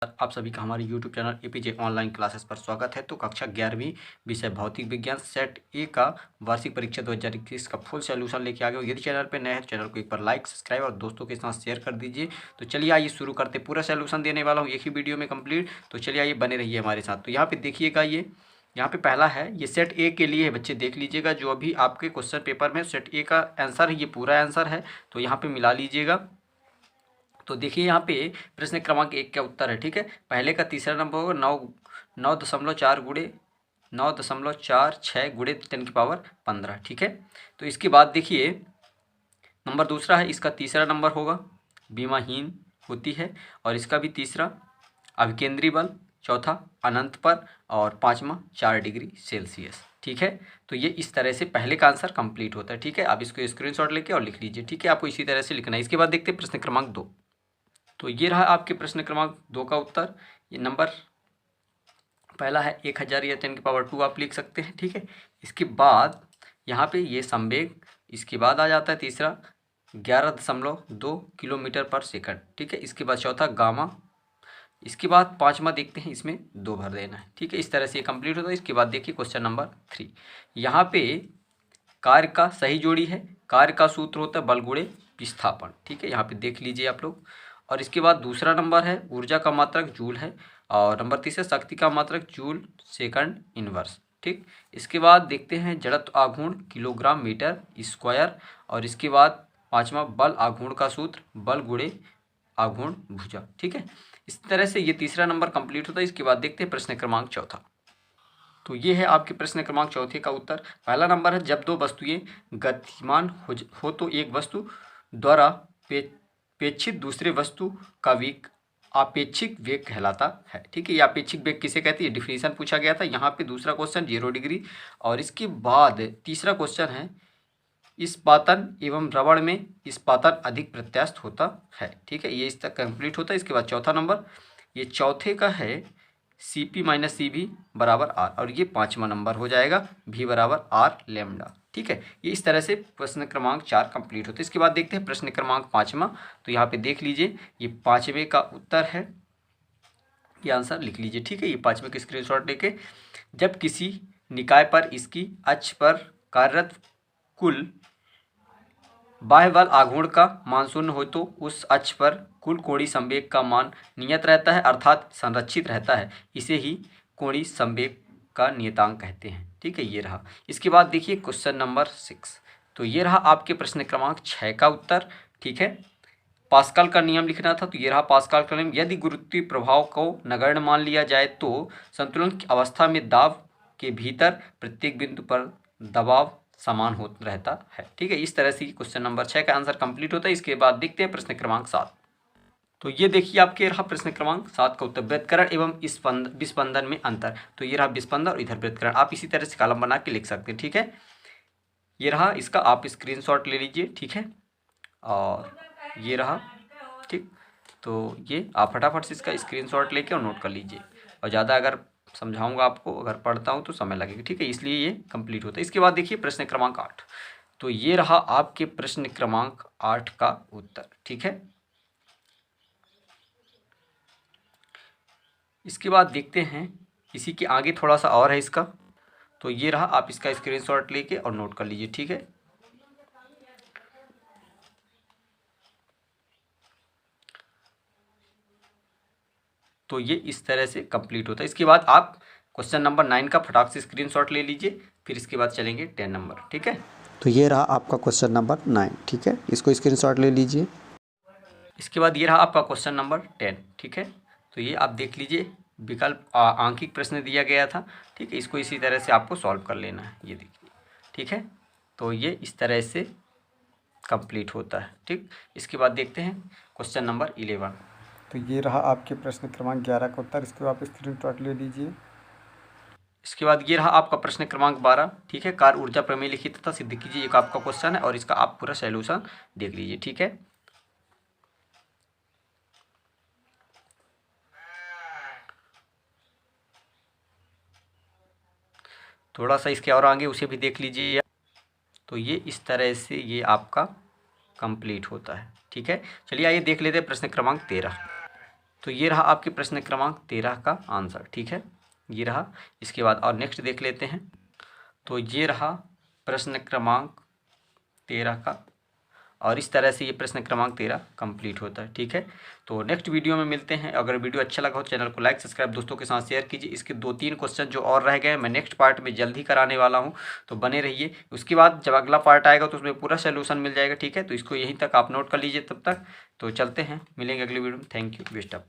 आप सभी का हमारे YouTube channel APJ online classes पर स्वागत है। तो कक्षा 11वीं विषय भौतिक विज्ञान सेट ए का वार्षिक परीक्षा 2021 का फुल सॉल्यूशन लेके आ गए हो। यदि चैनल पे नए हैं तो चैनल को एक बार लाइक सब्सक्राइब और दोस्तों के साथ शेयर कर दीजिए। तो चलिए आइए शुरू करते। पूरा सॉल्यूशन देने वाला हूँ एक ही वीडियो में कंप्लीट। तो चलिए आइए बने रहिए हमारे साथ। तो यहाँ पे देखिएगा, ये यहाँ पे पहला है, ये सेट ए के लिए है बच्चे, देख लीजिएगा। जो अभी आपके क्वेश्चन पेपर में सेट ए का आंसर है, ये पूरा आंसर है, तो यहाँ पे मिला लीजिएगा। तो देखिए यहाँ पे प्रश्न क्रमांक 1 का उत्तर है। ठीक है, पहले का तीसरा नंबर होगा 9.4 गुणे 9.46 गुणे 10⁻15। ठीक है, तो इसके बाद देखिए नंबर दूसरा है, इसका तीसरा नंबर होगा विमाहीन होती है, और इसका भी तीसरा अभिकेंद्री बल, चौथा अनंत पर, और पांचवा 4 डिग्री सेल्सियस। ठीक है, तो ये इस तरह से पहले का आंसर कंप्लीट होता है। ठीक है, आप इसको स्क्रीनशॉट लेके और लिख लीजिए। ठीक है, आपको इसी तरह से लिखना है। इसके बाद देखते हैं प्रश्न क्रमांक 2। तो ये रहा आपके प्रश्न क्रमांक 2 का उत्तर। ये नंबर पहला है 1000 या 10⁻2 आप लिख सकते हैं। ठीक है, इसके बाद यहाँ पे ये संवेग, इसके बाद आ जाता है तीसरा 11.2 किलोमीटर पर सेकंड। ठीक है, इसके बाद चौथा गामा, इसके बाद पांचवा देखते हैं, इसमें 2 भर देना है। ठीक है, इस तरह से ये कंप्लीट होता है। इसके बाद देखिए क्वेश्चन नंबर 3। यहाँ पे कार्य का सही जोड़ी है, कार्य का सूत्र होता है बल गुणे विस्थापन। ठीक है, यहाँ पे देख लीजिए आप लोग। और इसके बाद दूसरा नंबर है ऊर्जा का मात्रक जूल है, और नंबर तीसरा शक्ति का मात्रक जूल सेकंड इनवर्स। ठीक, इसके बाद देखते हैं जड़त्व आघूर्ण किलोग्राम मीटर स्क्वायर, और इसके बाद पांचवा बल आघूर्ण का सूत्र बल गुणे आघूर्ण भुजा। ठीक है, इस तरह से ये तीसरा नंबर कंप्लीट होता है। इसके बाद देखते हैं प्रश्न क्रमांक 4। तो ये है आपके प्रश्न क्रमांक 4 का उत्तर। पहला नंबर है, जब दो वस्तुएं गतिमान हो तो एक वस्तु द्वारा पेक्षित दूसरे वस्तु का वेग आपेक्षिक वेग कहलाता है। ठीक है, ये आपेक्षिक वेग किसे कहती है, डिफिनीशन पूछा गया था। यहाँ पे दूसरा क्वेश्चन 0 डिग्री, और इसके बाद तीसरा क्वेश्चन है, इस्पातन एवं रबड़ में इस्पातन अधिक प्रत्यास्थ होता है। ठीक है, ये इस तक कंप्लीट होता है। इसके बाद चौथा नंबर, ये चौथे का है CP माइनस CV बराबर R, और ये पांचवा नंबर हो जाएगा V बराबर R लैम्डा। ठीक है, ये इस तरह से प्रश्न क्रमांक 4 कंप्लीट होते हैं। इसके बाद देखते हैं प्रश्न क्रमांक 5। तो यहाँ पे देख लीजिए, ये 5वें का उत्तर है, ये आंसर लिख लीजिए। ठीक है, ये 5वें का स्क्रीनशॉट लेके, जब किसी निकाय पर इसकी अक्ष पर कार्यरत कुल बाह्य बल आघूर्ण का मान शून्य हो तो उस अक्ष पर कुल कोणीय संवेग का मान नियत रहता है, अर्थात संरक्षित रहता है। इसे ही कोणीय संवेग का नियतांक कहते हैं। ठीक है, ये रहा। इसके बाद देखिए क्वेश्चन नंबर 6। तो ये रहा आपके प्रश्न क्रमांक 6 का उत्तर। ठीक है, पास्कल का नियम लिखना था, तो ये रहा पास्कल का नियम। यदि गुरुत्वीय प्रभाव को नगण्य मान लिया जाए तो संतुलन की अवस्था में दाब के भीतर प्रत्येक बिंदु पर दबाव समान हो रहता है। ठीक है, इस तरह से क्वेश्चन नंबर 6 का आंसर कंप्लीट होता है। इसके बाद देखते हैं प्रश्न क्रमांक 7। तो ये देखिए आपके रहा प्रश्न क्रमांक 7 का उत्तर, व्युत्करण एवं विस्पंदन में अंतर। तो ये रहा विस्पंदन और इधर व्युत्करण, आप इसी तरह से कॉलम बना के लिख सकते हैं। ठीक है, ये रहा इसका, आप स्क्रीनशॉट ले लीजिए। ठीक है, और ये रहा। ठीक, तो ये आप फटाफट से इसका स्क्रीनशॉट लेके और नोट कर लीजिए, और ज़्यादा अगर समझाऊंगा आपको, अगर पढ़ता हूँ तो समय लगेगा। ठीक है, इसलिए ये कंप्लीट होता है। इसके बाद देखिए प्रश्न क्रमांक 8। तो ये रहा आपके प्रश्न क्रमांक 8 का उत्तर। ठीक है, इसके बाद देखते हैं, इसी के आगे थोड़ा सा और है इसका। तो ये रहा, आप इसका स्क्रीनशॉट लेके और नोट कर लीजिए। ठीक है, तो ये इस तरह से कंप्लीट होता है। इसके बाद आप क्वेश्चन नंबर 9 का फटाक से स्क्रीनशॉट ले लीजिए, फिर इसके बाद चलेंगे 10 नंबर। ठीक है, तो ये रहा आपका क्वेश्चन नंबर 9। ठीक है, इसको स्क्रीनशॉट ले लीजिए। इसके बाद ये रहा आपका क्वेश्चन नंबर 10। ठीक है, तो ये आप देख लीजिए, विकल्प आंकिक प्रश्न दिया गया था। ठीक है, इसको इसी तरह से आपको सॉल्व कर लेना है, ये देखिए। ठीक है, तो ये इस तरह से कंप्लीट होता है। ठीक, इसके बाद देखते हैं क्वेश्चन नंबर 11। तो ये रहा आपके प्रश्न क्रमांक 11 का उत्तर, इसको आप स्क्रीनशॉट ले लीजिए। इसके बाद ये रहा आपका प्रश्न क्रमांक 12। ठीक है, कार्य ऊर्जा प्रमेय लिखित तथा सिद्ध कीजिए, एक आपका क्वेश्चन है, और इसका आप पूरा सॉल्यूशन देख लीजिए। ठीक है, थोड़ा सा इसके और आगे उसे भी देख लीजिए। तो ये इस तरह से ये आपका कंप्लीट होता है। ठीक है, चलिए आइए देख लेते हैं प्रश्न क्रमांक 13। तो ये रहा आपके प्रश्न क्रमांक 13 का आंसर। ठीक है, ये रहा। इसके बाद और नेक्स्ट देख लेते हैं। तो ये रहा प्रश्न क्रमांक 13 का, और इस तरह से ये प्रश्न क्रमांक 13 कंप्लीट होता है। ठीक है, तो नेक्स्ट वीडियो में मिलते हैं। अगर वीडियो अच्छा लगा हो तो चैनल को लाइक सब्सक्राइब दोस्तों के साथ शेयर कीजिए। इसके 2-3 क्वेश्चन जो और रह गए मैं नेक्स्ट पार्ट में जल्द ही कराने वाला हूं, तो बने रहिए। उसके बाद जब अगला पार्ट आएगा तो उसमें पूरा सोल्यूशन मिल जाएगा। ठीक है, तो इसको यहीं तक आप नोट कर लीजिए। तब तक तो चलते हैं, मिलेंगे अगले वीडियो में। Thank you, best of.